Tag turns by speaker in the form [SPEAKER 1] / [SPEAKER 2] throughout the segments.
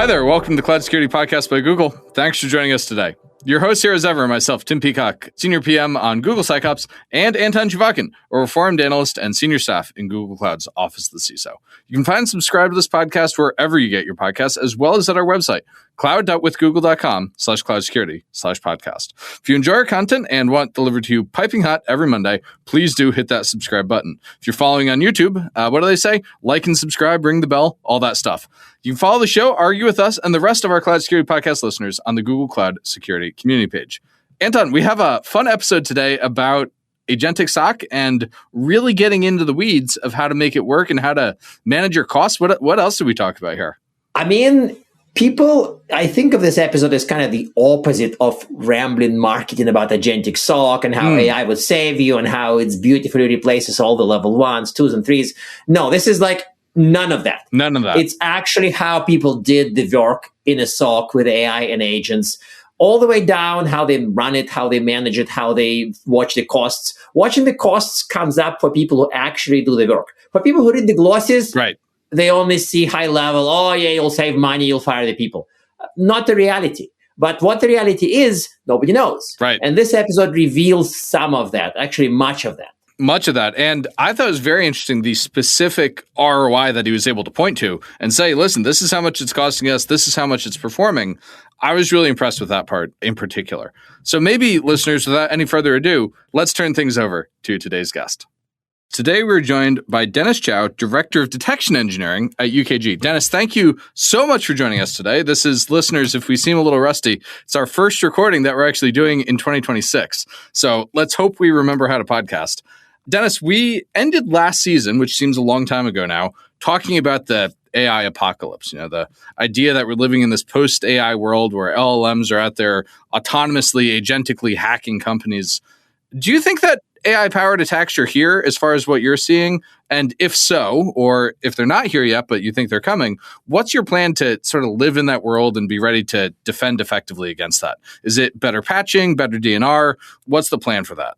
[SPEAKER 1] Hi there. Welcome to Cloud Security Podcast by Google. Thanks for joining us today. Your host here as ever, myself, Tim Peacock, Senior PM on Google SecOps, and Anton Chuvakin, a reformed analyst and senior staff in Google Cloud's Office of the CISO. You can find and subscribe to this podcast wherever you get your podcasts, as well as at our website, cloud.withgoogle.com/cloudsecurity/podcast. If you enjoy our content and want delivered to you piping hot every Monday, please do hit that subscribe button. If you're following on YouTube, what do they say? Like and subscribe, ring the bell, all that stuff. You can follow the show, argue with us, and the rest of our Cloud Security Podcast listeners on the Google Cloud Security community page. Anton, we have a fun episode today about agentic SOC and really getting into the weeds of how to make it work and how to manage your costs. What else did we talk about here?
[SPEAKER 2] I think of this episode as kind of the opposite of rambling marketing about agentic SOC and how AI would save you and how it beautifully replaces all the level 1s, 2s, and 3s. No, this is like none of that.
[SPEAKER 1] None of that.
[SPEAKER 2] It's actually how people did the work in a SOC with AI and agents, all the way down, how they run it, how they manage it, how they watch the costs. Watching the costs comes up for people who actually do the work. For people who read the glosses,
[SPEAKER 1] right,
[SPEAKER 2] they only see high level, oh yeah, you'll save money, you'll fire the people. Not the reality. But what the reality is, nobody knows.
[SPEAKER 1] Right.
[SPEAKER 2] And this episode reveals some of that, actually much of that.
[SPEAKER 1] Much of that. And I thought it was very interesting, the specific ROI that he was able to point to and say, listen, this is how much it's costing us. This is how much it's performing. I was really impressed with that part in particular. So maybe, listeners, without any further ado, let's turn things over to today's guest. Today, we're joined by Dennis Chow, Director of Detection Engineering at UKG. Dennis, thank you so much for joining us today. This is, listeners, if we seem a little rusty, it's our first recording that we're actually doing in 2026. So let's hope we remember how to podcast. Dennis, we ended last season, which seems a long time ago now, talking about the AI apocalypse, the idea that we're living in this post-AI world where LLMs are out there autonomously, agentically hacking companies. Do you think that AI-powered attacks are here as far as what you're seeing? And if so, or if they're not here yet, but you think they're coming, what's your plan to sort of live in that world and be ready to defend effectively against that? Is it better patching, better DNR? What's the plan for that?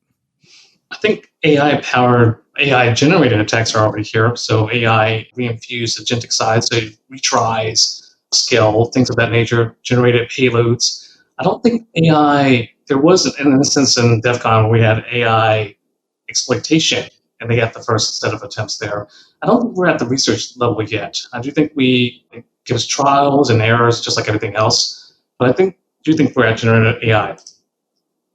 [SPEAKER 3] I think AI-generated attacks are already here. So AI reinfused agentic side, so retries, scale, things of that nature, generated payloads. I don't think AI, there was an instance in DEF CON where we had AI exploitation, and they got the first set of attempts there. I don't think we're at the research level yet. I do think it gives trials and errors just like everything else. But I do think we're at generative AI.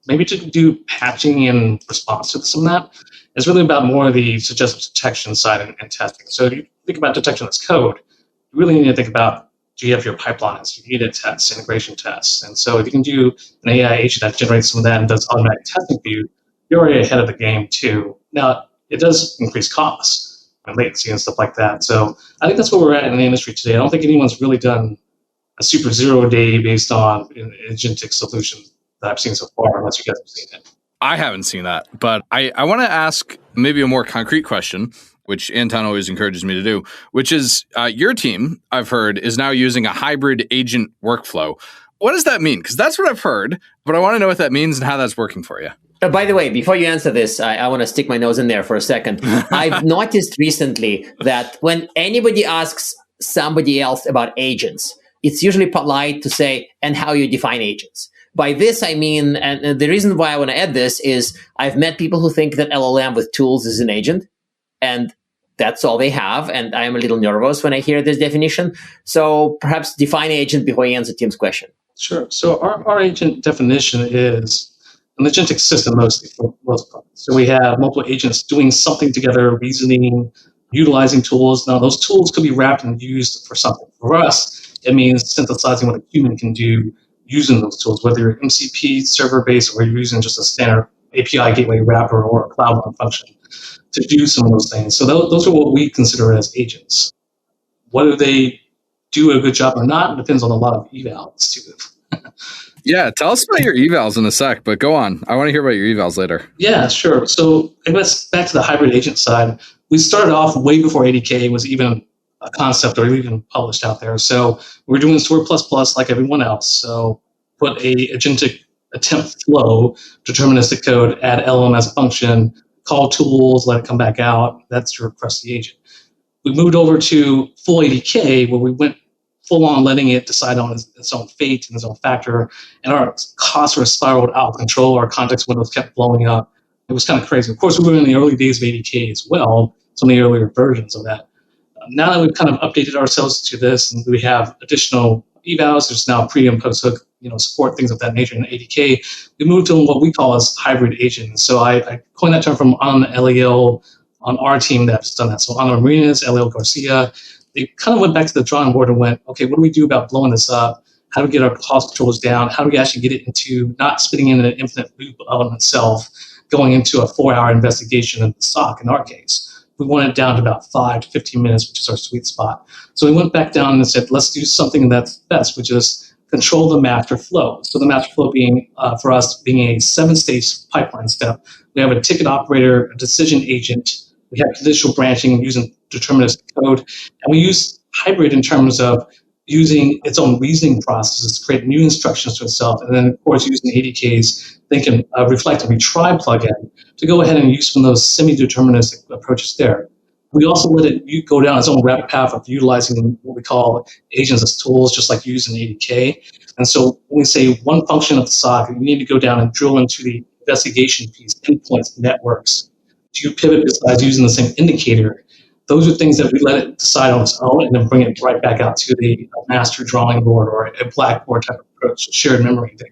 [SPEAKER 3] Maybe to do patching in response to some of that is really about more of the suggestive detection side and testing. So if you think about detection as code, you really need to think about, do you have your pipelines, unit tests, integration tests? And so if you can do an AI agent that generates some of that and does automatic testing for you, you're already ahead of the game too. Now, it does increase costs and latency and stuff like that. So I think that's where we're at in the industry today. I don't think anyone's really done a super zero day based on an agentic solution that I've seen so far, unless you guys have seen it.
[SPEAKER 1] I haven't seen that, but I want to ask maybe a more concrete question, which Anton always encourages me to do, which is your team, I've heard, is now using a hybrid agent workflow. What does that mean? Because that's what I've heard, but I want to know what that means and how that's working for you.
[SPEAKER 2] By the way, before you answer this, I want to stick my nose in there for a second. I've noticed recently that when anybody asks somebody else about agents, it's usually polite to say, and how you define agents. By this, I mean, and the reason why I want to add this is I've met people who think that LLM with tools is an agent, and that's all they have. And I'm a little nervous when I hear this definition. So perhaps define agent before you answer Tim's question.
[SPEAKER 3] Sure. So our agent definition is an agentic system mostly for most parts. So we have multiple agents doing something together, reasoning, utilizing tools. Now, those tools could be wrapped and used for something. For us, it means synthesizing what a human can do using those tools, whether you're MCP server-based or you're using just a standard API gateway wrapper or a cloud run function to do some of those things. So those are what we consider as agents. Whether they do a good job or not depends on a lot of evals too.
[SPEAKER 1] Yeah, tell us about your evals in a sec, but go on. I want to hear about your evals later.
[SPEAKER 3] Yeah, sure. So I guess back to the hybrid agent side, we started off way before ADK was even a concept or even published out there. So we're doing Sword++ like everyone else. So put a agentic attempt flow, deterministic code, add LM as a function, call tools, let it come back out. That's your request the agent. We moved over to full ADK where we went full on letting it decide on its own fate and its own factor. And our costs were spiraled out of control. Our context windows kept blowing up. It was kind of crazy. Of course, we were in the early days of ADK as well, some of the earlier versions of that. Now that we've kind of updated ourselves to this and we have additional evals, there's now pre and post hook, support, things of that nature in ADK, we moved to what we call as hybrid agents. So I coined that term from on LAL on our team that's done that. So Ana Marinas, LAL Garcia, they kind of went back to the drawing board and went, okay, what do we do about blowing this up? How do we get our cost controls down? How do we actually get it into not spinning in an infinite loop on itself, going into a 4-hour investigation of the SOC in our case? We want it down to about 5 to 15 minutes, which is our sweet spot. So we went back down and said, let's do something that's best, which is control the master flow. So the master flow being, for us, being a 7-stage pipeline step. We have a ticket operator, a decision agent. We have conditional branching using deterministic code. And we use hybrid in terms of using its own reasoning processes to create new instructions to itself. And then, of course, using ADKs, they can reflect a retry plugin to go ahead and use some of those semi-deterministic approaches there. We also let it go down its own rapid path of utilizing what we call agents as tools, just like using ADK. And so when we say one function of the SOC, you need to go down and drill into the investigation piece, endpoints, networks. Do you pivot besides using the same indicator? Those are things that we let it decide on its own and then bring it right back out to the master drawing board or a blackboard type of approach, shared memory there.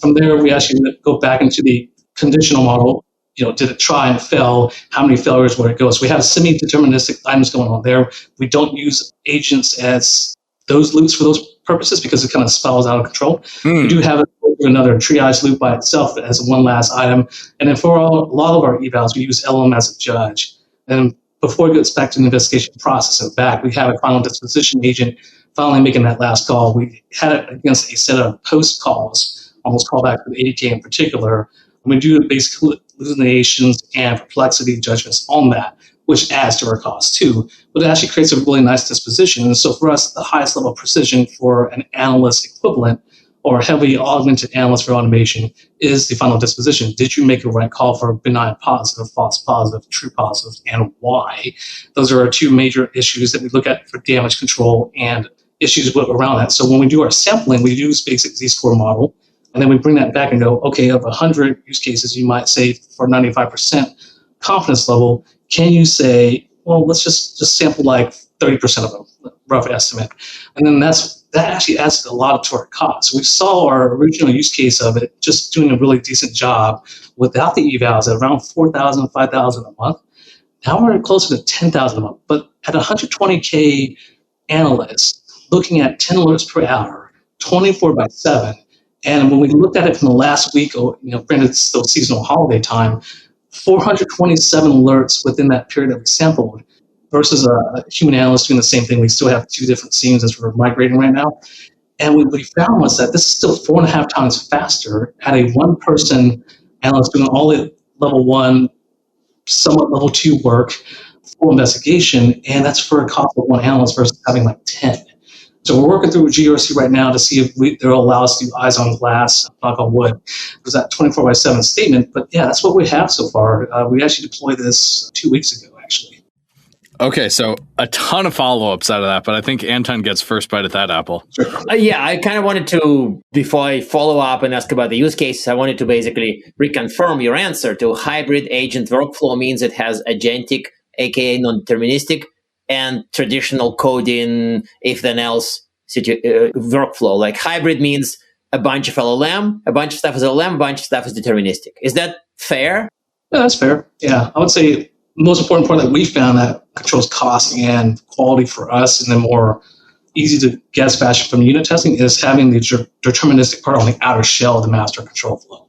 [SPEAKER 3] From there, we actually go back into the conditional model. Did it try and fail? How many failures would it go? So we have semi-deterministic items going on there. We don't use agents as those loops for those purposes because it kind of spirals out of control. We do have another triage loop by itself as one last item. And then for a lot of our evals, we use LLM as a judge. And before it gets back to the investigation process and back, we have a final disposition agent finally making that last call. We had it against a set of post calls, almost callback with ADK in particular. And we do basic hallucinations and perplexity judgments on that, which adds to our cost too. But it actually creates a really nice disposition. And so for us, the highest level of precision for an analyst equivalent or heavily augmented analyst for automation is the final disposition. Did you make a right call for benign positive, false positive, true positive, and why? Those are our two major issues that we look at for damage control and issues around that. So when we do our sampling, we use basic Z-score model, and then we bring that back and go, okay, of 100 use cases, you might say for 95% confidence level, can you say, well, let's just sample like 30% of them, rough estimate. And then that actually adds a lot to our costs. We saw our original use case of it just doing a really decent job without the evals at around 4,000, 5,000 a month. Now we're closer to 10,000 a month. But at 120K analysts looking at 10 alerts per hour, 24/7, and when we looked at it from the last week, granted it's still seasonal holiday time, 427 alerts within that period that we sampled versus a human analyst doing the same thing. We still have 2 different scenes as we're migrating right now. And what we found was that this is still 4.5 times faster at a one-person analyst doing all the level 1, somewhat level 2 work, full investigation, and that's for a cost of one analyst versus having like 10. So we're working through GRC right now to see if they'll allow us to do eyes on glass, knock on wood. It was that 24/7 statement, but yeah, that's what we have so far. We actually deployed this 2 weeks ago, actually.
[SPEAKER 1] Okay, so a ton of follow-ups out of that, but I think Anton gets first bite at that apple.
[SPEAKER 2] Sure. Yeah, I kind of wanted to, before I follow up and ask about the use cases, I wanted to basically reconfirm your answer to hybrid agent workflow means it has agentic, aka non-deterministic, and traditional coding, if then else workflow. Like hybrid means a bunch of LLM, a bunch of stuff is LLM, a bunch of stuff is deterministic. Is that fair?
[SPEAKER 3] Yeah, that's fair. Yeah, I would say the most important part that we found that controls cost and quality for us in the more easy to guess fashion from unit testing is having the deterministic part on the outer shell of the master control flow.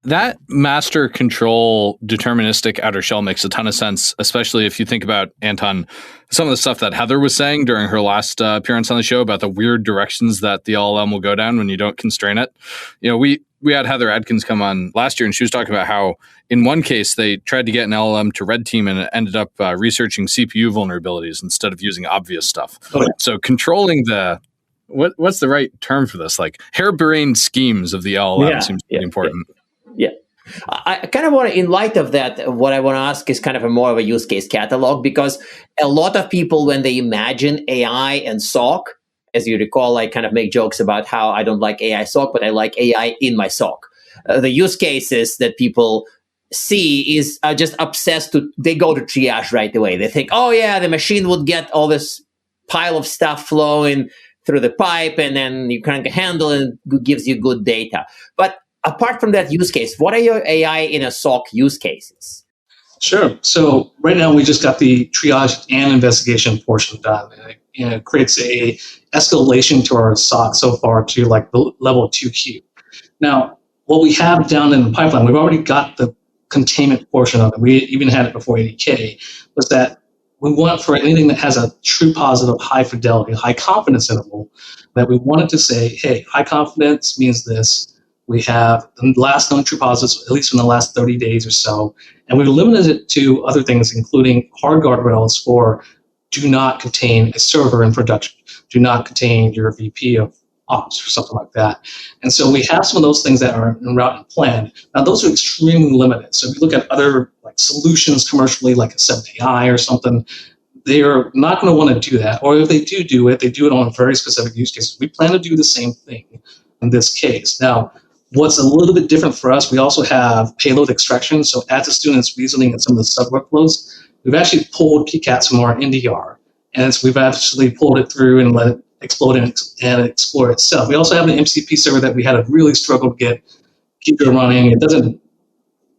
[SPEAKER 1] That master control deterministic outer shell makes a ton of sense, especially if you think about, Anton, some of the stuff that Heather was saying during her last appearance on the show about the weird directions that the LLM will go down when you don't constrain it. We had Heather Adkins come on last year, and she was talking about how in one case they tried to get an LLM to red team and it ended up researching CPU vulnerabilities instead of using obvious stuff. Oh, yeah. So controlling the what's the right term for this? Like harebrained schemes of the LLM seems to be important.
[SPEAKER 2] Yeah. I kind of want to, in light of that, what I want to ask is kind of a more of a use case catalog, because a lot of people, when they imagine AI and SOC, As you recall, I kind of make jokes about how I don't like AI SOC, but I like AI in my SOC. The use cases that people see is just obsessed they go to triage right away. They think, oh yeah, the machine would get all this pile of stuff flowing through the pipe, and then you crank a handle and it gives you good data. But apart from that use case, what are your AI in a SOC use cases?
[SPEAKER 3] Sure. So right now we just got the triage and investigation portion done. It creates a escalation to our SOC so far to like the level 2Q. Now, what we have down in the pipeline, we've already got the containment portion of it. We even had it before 80K, was that we want for anything that has a true positive, high fidelity, high confidence interval, that we wanted to say, hey, high confidence means this. We have the last known true positives, at least in the last 30 days or so. And we've limited it to other things, including hard guardrails for do not contain a server in production, do not contain your VP of ops or something like that. And so we have some of those things that are en route and planned. Now, those are extremely limited. So if you look at other like solutions commercially, like a 7AI or something, they are not going to want to do that. Or if they do it, they do it on a very specific use case. We plan to do the same thing in this case. Now, what's a little bit different for us, we also have payload extraction. So as the student's reasoning in some of the sub-workflows, we've actually pulled PCATs from our NDR. And we've actually pulled it through and let it explode and explore itself. We also have an MCP server that we had to really struggle to keep it running. It doesn't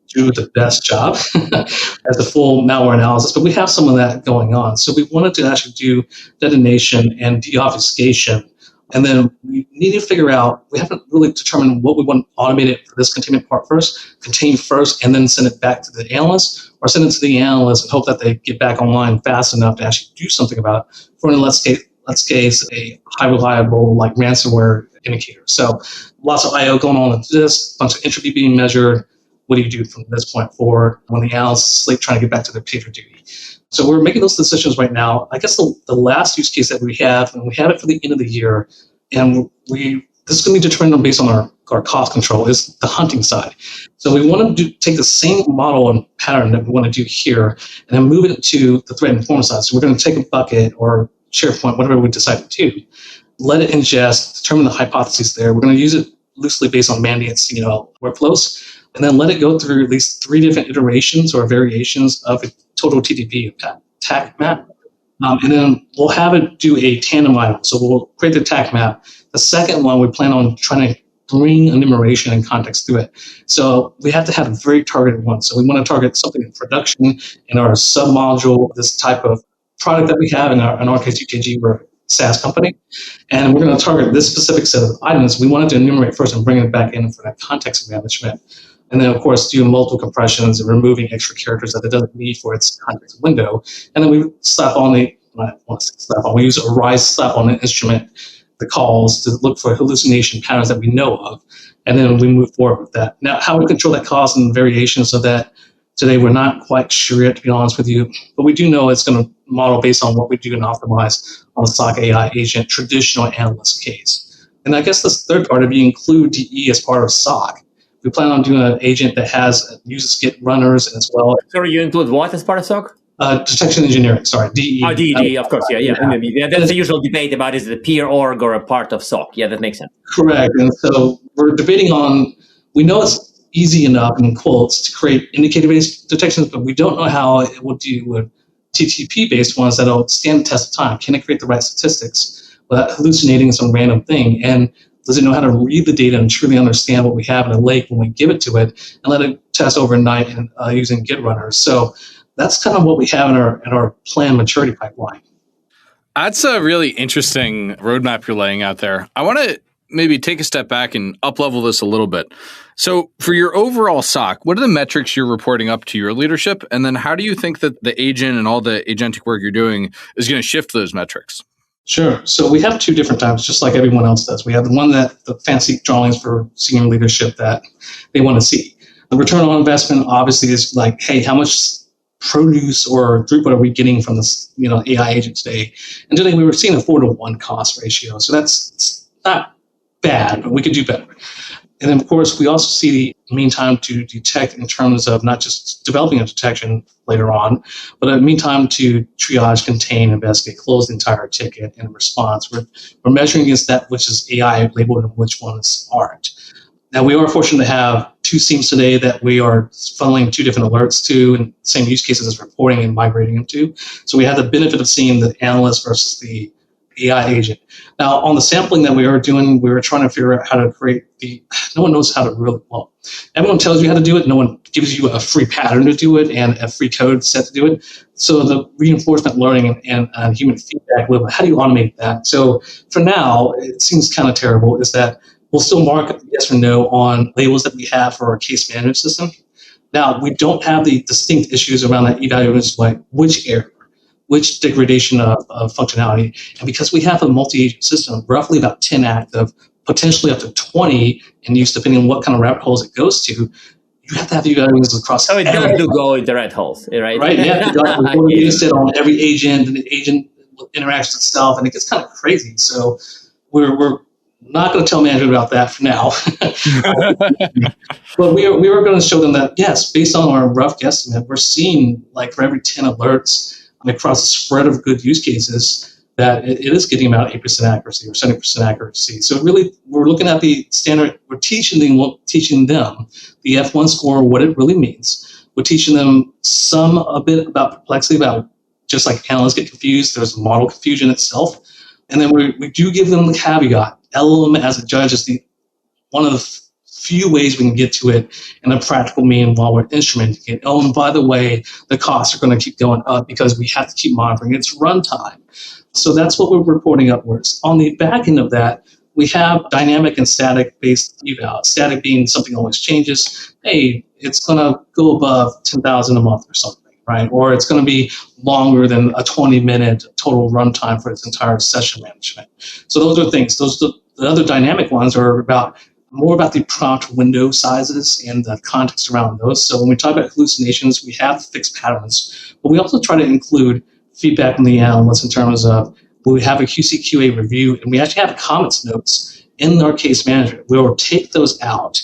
[SPEAKER 3] do the best job as a full malware analysis, but we have some of that going on. So we wanted to actually do detonation and deobfuscation. And then we need to figure out, we haven't really determined what we want automated for this containment part first, contain first, and then send it back to the analyst, or send it to the analyst and hope that they get back online fast enough to actually do something about it for, in let's case, a high reliable like ransomware indicator. So lots of I/O going on with this, a bunch of entropy being measured. What do you do from this point forward when the analyst is asleep trying to get back to their pager duty? So we're making those decisions right now. I guess the last use case that we have, and we have it for the end of the year, and this is going to be determined based on our cost control, is the hunting side. So we want to take the same model and pattern that we want to do here, and then move it to the threat informed side. So we're going to take a bucket or SharePoint, whatever we decide to do, let it ingest, determine the hypotheses there. We're going to use it loosely based on mandates, workflows, and then let it go through at least 3 different iterations or variations of a total TTP attack map. And then we'll have it do a tandem item. So we'll create the attack map. The second one, we plan on trying to bring enumeration and context through it. So we have to have a very targeted one. So we want to target something in production in our sub-module, this type of product that we have in our case, UKG, we're a SaaS company. And we're going to target this specific set of items. We wanted to enumerate first and bring it back in for that context management. And then, of course, do multiple compressions and removing extra characters that it doesn't need for its context window. And then we we use a rise slap on an instrument, the calls, to look for hallucination patterns that we know of. And then we move forward with that. Now, how we control that cost and variation so that today we're not quite sure yet, to be honest with you. But we do know it's going to model based on what we do and optimize on the SOC AI agent traditional analyst case. And I guess this third part, if you include DE as part of SOC, we plan on doing an agent that uses Git runners as well.
[SPEAKER 2] Sorry, you include what as part of SOC?
[SPEAKER 3] Detection engineering, sorry, DE.
[SPEAKER 2] Oh, DE, of course, yeah. That's the usual debate about is it a peer org or a part of SOC. Yeah, that makes sense.
[SPEAKER 3] Correct. And so we're debating on, we know it's easy enough, in quotes, to create indicator-based detections, but we don't know how it will do with TTP-based ones that will stand the test of time. Can it create the right statistics without hallucinating some random thing? And does it know how to read the data and truly understand what we have in a lake when we give it to it and let it test overnight and using Git runners? So that's kind of what we have in our planned maturity pipeline.
[SPEAKER 1] That's a really interesting roadmap you're laying out there. I want to maybe take a step back and up-level this a little bit. So for your overall SOC, what are the metrics you're reporting up to your leadership? And then how do you think that the agent and all the agentic work you're doing is going to shift those metrics?
[SPEAKER 3] Sure. So we have 2 different types, just like everyone else does. We have the one that the fancy drawings for senior leadership that they want to see. The return on investment obviously is like, hey, how much produce or throughput are we getting from this, AI agent today? And today we were seeing a 4-to-1 cost ratio. So that's not bad, but we could do better. And then, of course, we also see the mean time to detect in terms of not just developing a detection later on, but a mean time to triage, contain, investigate, close the entire ticket and response. We're measuring against that which is AI labeled and which ones aren't. Now, we are fortunate to have two SIEMs today that we are funneling two different alerts to and same use cases as reporting and migrating them to. So we have the benefit of seeing the analyst versus the AI agent. Now, on the sampling that we are doing, we were trying to figure out how to create no one knows how to really, well, everyone tells you how to do it. No one gives you a free pattern to do it and a free code set to do it. So the reinforcement learning and human feedback loop, how do you automate that? So for now, it seems kind of terrible, is that we'll still mark yes or no on labels that we have for our case management system. Now, we don't have the distinct issues around that evaluation, like which error, which degradation of functionality. And because we have a multi-agent system, roughly about 10 active, potentially up to 20 in use, depending on what kind of rabbit holes it goes to, you have to have evaluations across.
[SPEAKER 2] So it does to go into red holes, right?
[SPEAKER 3] Right, yeah. You use it on every agent, and the agent interacts with itself, and it gets kind of crazy. So we're not going to tell management about that for now. But we are going to show them that, yes, based on our rough guesstimate, we're seeing like for every 10 alerts across a spread of good use cases, that it is getting about 8% accuracy or 70% accuracy. So really, we're looking at the standard, we're teaching them the F1 score, what it really means. We're teaching them a bit about perplexity, about just like analysts get confused, there's model confusion itself. And then we do give them the caveat. LLM as a judge is one of the few ways we can get to it in a practical mean while we're instrumenting it. Oh, and by the way, the costs are going to keep going up because we have to keep monitoring its runtime. So that's what we're reporting upwards. On the back end of that, we have dynamic and static based eval. Static being something always changes. Hey, it's going to go above 10,000 a month or something, right? Or it's going to be longer than a 20-minute total runtime for its entire session management. So those are things. The other dynamic ones are more about the prompt window sizes and the context around those. So when we talk about hallucinations, we have fixed patterns, but we also try to include feedback from the analysts in terms of we have a QC/QA review, and we actually have comments notes in our case management. We will take those out,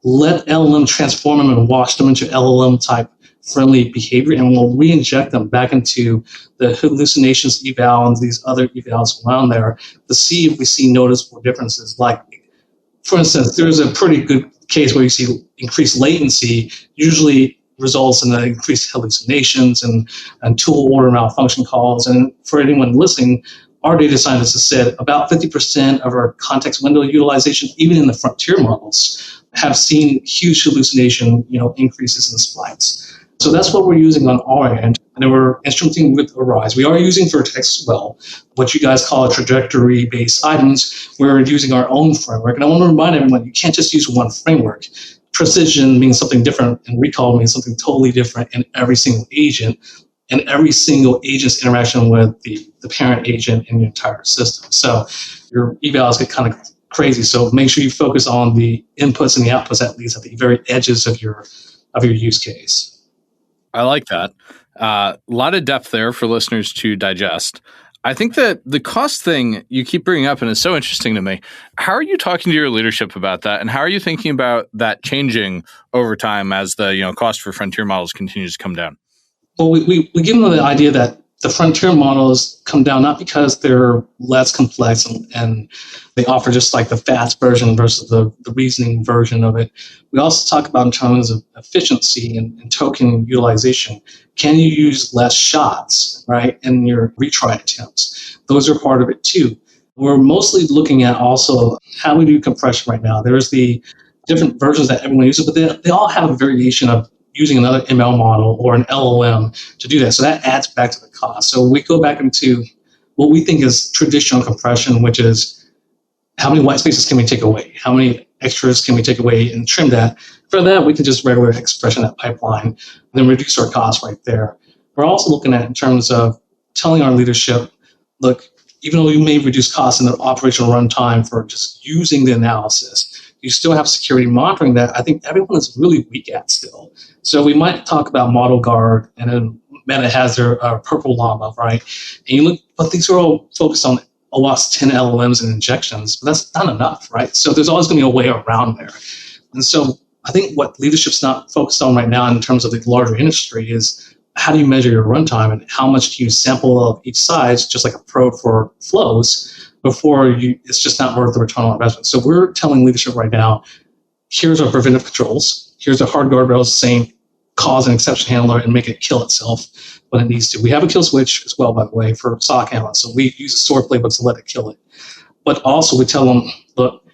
[SPEAKER 3] let LLM transform them and wash them into LLM type friendly behavior, and we'll re-inject them back into the hallucinations eval and these other evals around there to see if we see noticeable differences. Like, for instance, there's a pretty good case where you see increased latency usually results in the increased hallucinations and tool order malfunction calls. And for anyone listening, our data scientists have said about 50% of our context window utilization, even in the frontier models, have seen huge hallucination, increases in spikes. So that's what we're using on our end. And we're instrumenting with Arise. We are using Vertex as well, what you guys call trajectory-based items. We're using our own framework. And I want to remind everyone, you can't just use one framework. Precision means something different, and recall means something totally different in every single agent, and every single agent's interaction with the parent agent in your entire system. So your evals get kind of crazy. So make sure you focus on the inputs and the outputs, at least at the very edges of your use case.
[SPEAKER 1] I like that. A lot of depth there for listeners to digest. I think that the cost thing you keep bringing up, and it's so interesting to me. How are you talking to your leadership about that, and how are you thinking about that changing over time as the cost for frontier models continues to come down?
[SPEAKER 3] Well, we give them the idea that the frontier models come down not because they're less complex and they offer just like the fast version versus the reasoning version of it. We also talk about in terms of efficiency and token utilization. Can you use less shots, right, in your retry attempts? Those are part of it too. We're mostly looking at also how we do compression right now. There's the different versions that everyone uses, but they all have a variation of using another ML model or an LLM to do that. So that adds back to the cost. So we go back into what we think is traditional compression, which is how many white spaces can we take away? How many extras can we take away and trim that? For that, we can just regular expression that pipeline and then reduce our costs right there. We're also looking at in terms of telling our leadership, look, even though you may reduce costs in the operational runtime for just using the analysis, you still have security monitoring that I think everyone is really weak at still. So we might talk about model guard, and then Meta has their purple llama, right? And you look, but these are all focused on OWASP 10 LLMs and injections, but that's not enough, right? So there's always going to be a way around there. And so I think what leadership's not focused on right now in terms of the larger industry is how do you measure your runtime and how much do you sample of each size, just like a probe for flows, before it's just not worth the return on investment. So we're telling leadership right now, here's our preventive controls. Here's the hard guardrails saying cause an exception handler and make it kill itself when it needs to. We have a kill switch as well, by the way, for SOC analysts. So we use a stored playbook to let it kill it. But also we tell them, look,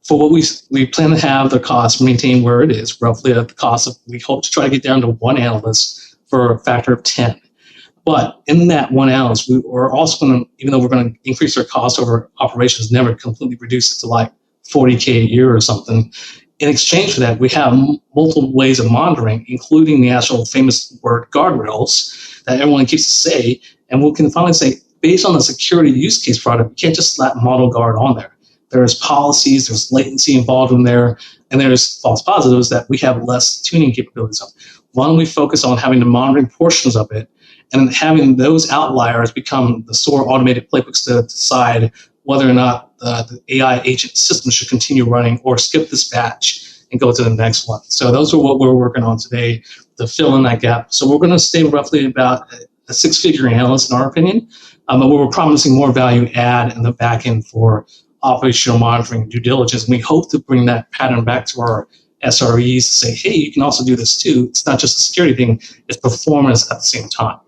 [SPEAKER 3] for what we plan to have the cost maintain where it is, roughly at the cost of, we hope to try to get down to one analyst for a factor of 10. But in that one analyst, we're also going to, even though we're going to increase our cost over operations, never completely reduce it to like $40K a year or something. In exchange for that, we have multiple ways of monitoring, including the actual famous word guardrails that everyone keeps to say. And we can finally say, based on the security use case product, you can't just slap model guard on there. There's policies, there's latency involved in there, and there's false positives that we have less tuning capabilities of. Why don't we focus on having the monitoring portions of it and then having those outliers become the SOAR automated playbooks to decide whether or not the AI agent system should continue running or skip this batch and go to the next one. So those are what we're working on today to fill in that gap. So we're going to stay roughly about a six-figure analyst in our opinion, but we're promising more value add in the back end for operational monitoring and due diligence. And we hope to bring that pattern back to our SREs to say, hey, you can also do this too. It's not just a security thing, it's performance at the same time.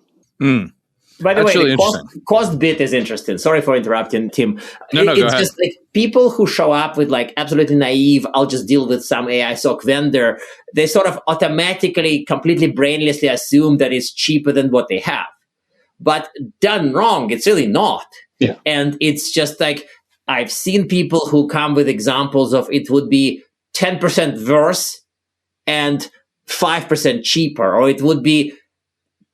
[SPEAKER 2] By the
[SPEAKER 1] That's
[SPEAKER 2] way,
[SPEAKER 1] really
[SPEAKER 2] the cost bit is interesting. Sorry for interrupting, Tim.
[SPEAKER 1] No, go
[SPEAKER 2] it's
[SPEAKER 1] ahead.
[SPEAKER 2] just like people who show up with like absolutely naive, I'll just deal with some AI SOC vendor, they sort of automatically, completely brainlessly assume that it's cheaper than what they have. But done wrong, it's really not.
[SPEAKER 3] Yeah.
[SPEAKER 2] And it's just like, I've seen people who come with examples of it would be 10% worse and 5% cheaper, or it would be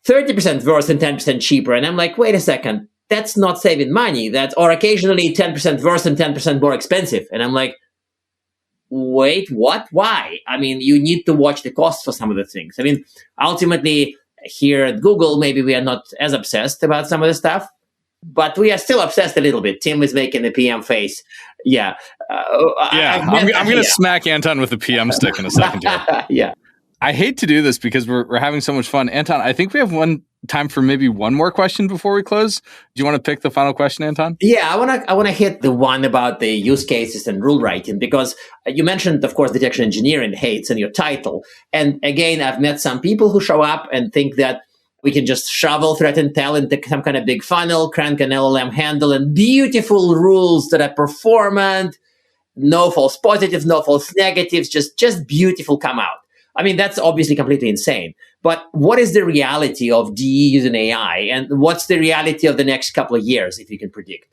[SPEAKER 2] 30% worse and 10% cheaper. And I'm like, wait a second, that's not saving money. Or occasionally 10% worse and 10% more expensive. And I'm like, wait, what? Why? I mean, you need to watch the cost for some of the things. I mean, ultimately, here at Google, maybe we are not as obsessed about some of the stuff, but we are still obsessed a little bit. Tim is making the PM face. Yeah.
[SPEAKER 1] I'm going to smack Anton with the PM stick in a second here.
[SPEAKER 2] Yeah.
[SPEAKER 1] I hate to do this because we're having so much fun. Anton, I think we have time for maybe one more question before we close. Do you want to pick the final question, Anton?
[SPEAKER 2] Yeah, I want to hit the one about the use cases and rule writing, because you mentioned, of course, detection engineering, hey, it's in your title. And again, I've met some people who show up and think that we can just shovel threat intel into some kind of big funnel, crank an LLM handle, and beautiful rules that are performant, no false positives, no false negatives, just beautiful come out. I mean, that's obviously completely insane. But what is the reality of DE using AI? And what's the reality of the next couple of years, if you can predict?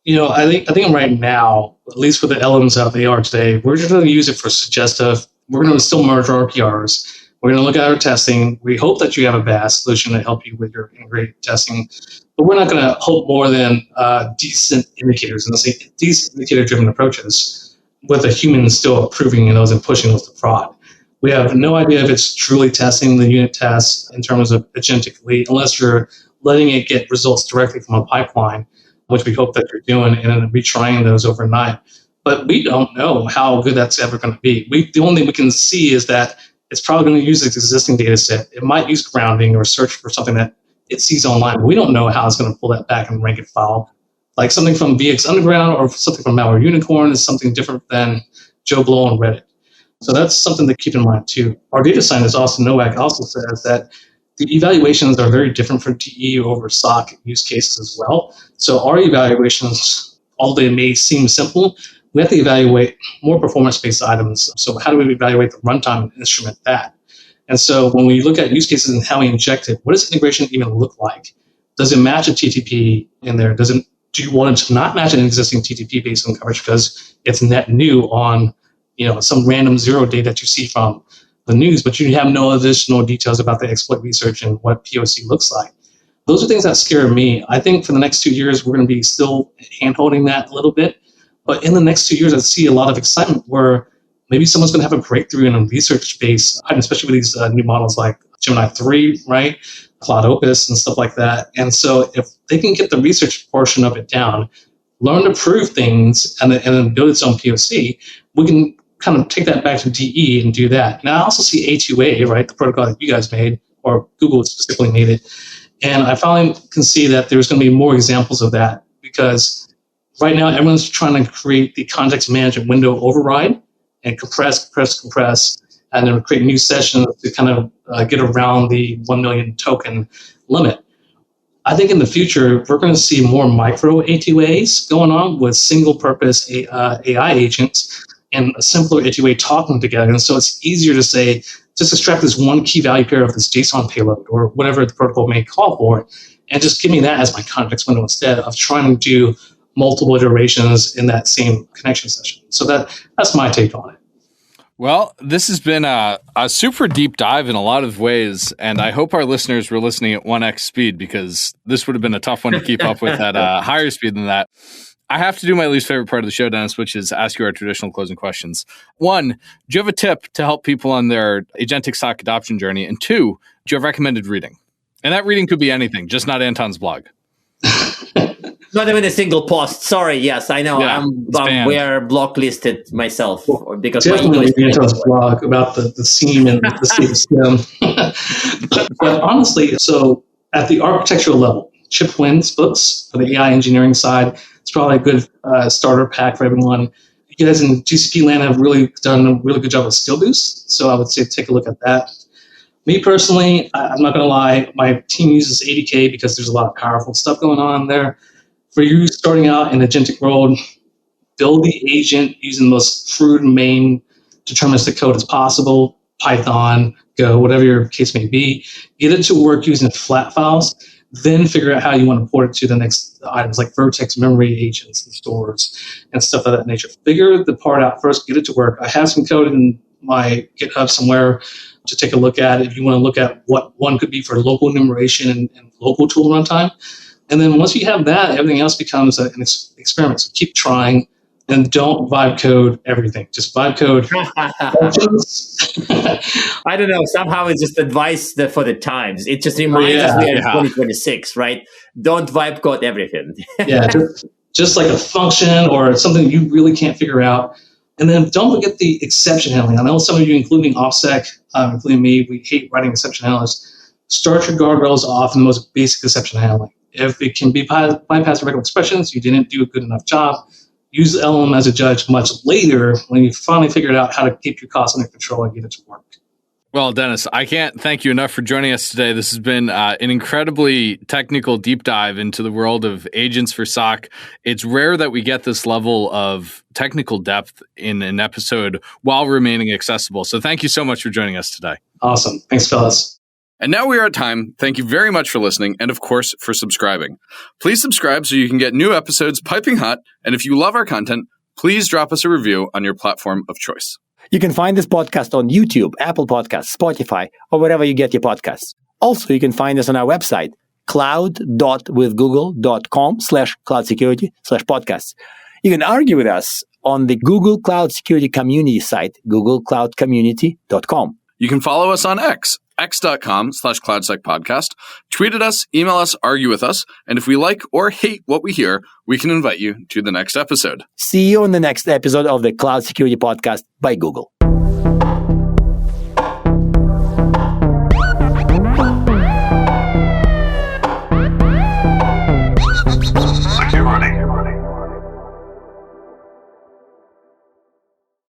[SPEAKER 3] You know, I think right now, at least for the elements out they are today, we're just going to use it for suggestive. We're going to still merge our PRs. We're going to look at our testing. We hope that you have a BAS solution to help you with your integrated testing. But we're not going to hope more than decent indicators, and let's say decent indicator-driven approaches with a human still approving those and pushing those to prod. We have no idea if it's truly testing the unit tests in terms of agentically, unless you're letting it get results directly from a pipeline, which we hope that you're doing, and then retrying those overnight. But we don't know how good that's ever going to be. The only thing we can see is that it's probably going to use its existing data set. It might use grounding or search for something that it sees online. But we don't know how it's going to pull that back and rank it file. Like something from VX Underground or something from Malware Unicorn is something different than Joe Blow on Reddit. So that's something to keep in mind too. Our data scientist, Austin Nowak, also says that the evaluations are very different for DE over SOC use cases as well. So our evaluations, although they may seem simple, we have to evaluate more performance-based items. So how do we evaluate the runtime and instrument that? And so when we look at use cases and how we inject it, what does integration even look like? Does it match a TTP in there? Do you want it to not match an existing TTP based on coverage because it's net new on some random zero day that you see from the news, but you have no additional details about the exploit research and what POC looks like? Those are things that scare me. I think for the next 2 years, we're going to be still hand-holding that a little bit. But in the next 2 years, I see a lot of excitement where maybe someone's going to have a breakthrough in a research base, especially with these new models like Gemini 3, right? Cloud Opus and stuff like that. And so if they can get the research portion of it down, learn to prove things, and then build its own POC, we can kind of take that back to DE and do that. Now I also see A2A, right, the protocol that you guys made, or Google specifically made it. And I finally can see that there's going to be more examples of that, because right now everyone's trying to create the context management window override and compress, and then create new sessions to kind of get around the 1 million token limit. I think in the future, we're going to see more micro A2As going on with single purpose AI agents and a simpler A2A talking together. And so it's easier to say, just extract this one key value pair of this JSON payload or whatever the protocol may call for, and just give me that as my context window instead of trying to do multiple iterations in that same connection session. So that's my take on it.
[SPEAKER 1] Well, this has been a super deep dive in a lot of ways, and I hope our listeners were listening at 1x speed, because this would have been a tough one to keep up with at higher speed than that. I have to do my least favorite part of the show, Dennis, which is ask you our traditional closing questions. 1, do you have a tip to help people on their agentic SOC adoption journey? And 2, do you have recommended reading? And that reading could be anything, just not Anton's blog.
[SPEAKER 2] Not even a single post. Sorry. Yes, I know.
[SPEAKER 1] Yeah,
[SPEAKER 2] we're blocklisted myself because
[SPEAKER 3] definitely Anton's blog about the seam and the stem. but honestly, so at the architectural level, Chip Wynn's books for the AI engineering side, it's probably a good starter pack for everyone. You guys in GCP land have really done a really good job with Skill Boost, so I would say take a look at that. Me personally, I'm not going to lie, my team uses ADK because there's a lot of powerful stuff going on there. For you starting out in the agentic world, build the agent using the most crude main deterministic code as possible, Python, Go, whatever your case may be. Get it to work using flat files, then figure out how you want to port it to the next items like Vertex memory agents and stores and stuff of that nature. Figure the part out first, get it to work. I have some code in my GitHub somewhere to take a look at if you want to look at what one could be for local enumeration and local tool runtime. And then once you have that, everything else becomes an experiment. So keep trying and don't vibe code everything. Just vibe code.
[SPEAKER 2] I don't know. Somehow it's just advice for the times. It just reminds us we're in 2026, right? Don't vibe code everything.
[SPEAKER 3] just like a function or something you really can't figure out. And then don't forget the exception handling. I know some of you, including OffSec, including me, we hate writing exception handlers. Start your guardrails off in the most basic exception handling. If it can be bypassed regular expressions, you didn't do a good enough job. Use LLM as a judge much later when you finally figured out how to keep your costs under control and get it to work.
[SPEAKER 1] Well, Dennis, I can't thank you enough for joining us today. This has been an incredibly technical deep dive into the world of agents for SOC. It's rare that we get this level of technical depth in an episode while remaining accessible. So thank you so much for joining us today.
[SPEAKER 3] Awesome. Thanks, fellas.
[SPEAKER 1] And now we are at time. Thank you very much for listening and, of course, for subscribing. Please subscribe so you can get new episodes piping hot. And if you love our content, please drop us a review on your platform of choice.
[SPEAKER 4] You can find this podcast on YouTube, Apple Podcasts, Spotify, or wherever you get your podcasts. Also, you can find us on our website, cloud.withgoogle.com/cloudsecurity/podcasts. You can argue with us on the Google Cloud Security Community site, googlecloudcommunity.com.
[SPEAKER 1] You can follow us on x.com/cloudsecpodcast, tweet at us, email us, argue with us, and if we like or hate what we hear, we can invite you to the next episode.
[SPEAKER 4] See you on the next episode of the Cloud Security Podcast by Google.